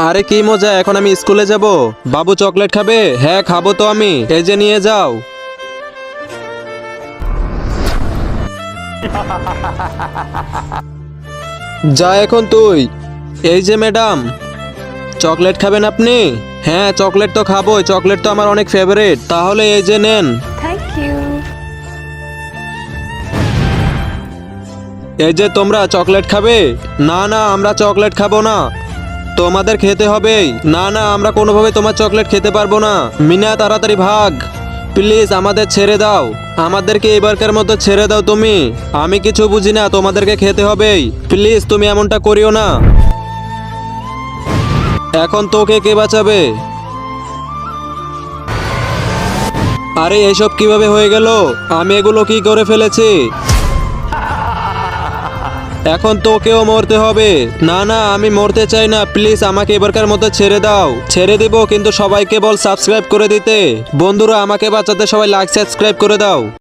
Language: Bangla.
আরে কি মজা, এখন আমি স্কুলে যাব। বাবু চকলেট খাবে? হ্যাঁ খাবো তো আমি, এই যে নিয়ে যাও। যা এখন তুই। এই যে ম্যাডাম, চকলেট খাবেন আপনি? হ্যাঁ চকলেট তো খাবোই, চকলেট তো আমার অনেক ফেভারিট। তাহলে এই যে নেন। Thank you. এই যে তোমরা চকলেট খাবে? না না, আমরা চকলেট খাবো না, তোমাদের খেতে হবেই। না না, আমরা কোনোভাবে তোমার চকলেট খেতে পারবো না। মিনা তাড়াতাড়ি ভাগ, প্লিজ আমাদের ছেড়ে দাও, আমাদেরকে এবারকার মতো ছেড়ে দাও তুমি। আমি কিছু বুঝি না, তোমাদেরকে খেতে হবেই, প্লিজ তুমি এমনটা করিও না। এখন তোকে কে বাঁচাবে? আরে এসব কিভাবে হয়ে গেল? আমি এগুলো কি করে ফেলেছি? এখন তোকেও মরতে হবে। না না, আমি মরতে চাই না, প্লিজ আমাকে এবারকার মতো ছেড়ে দাও। ছেড়ে দিব, কিন্তু সবাইকে বল সাবস্ক্রাইব করে দিতে। বন্ধুরা আমাকে বাঁচাতে সবাই লাইক সাবস্ক্রাইব করে দাও।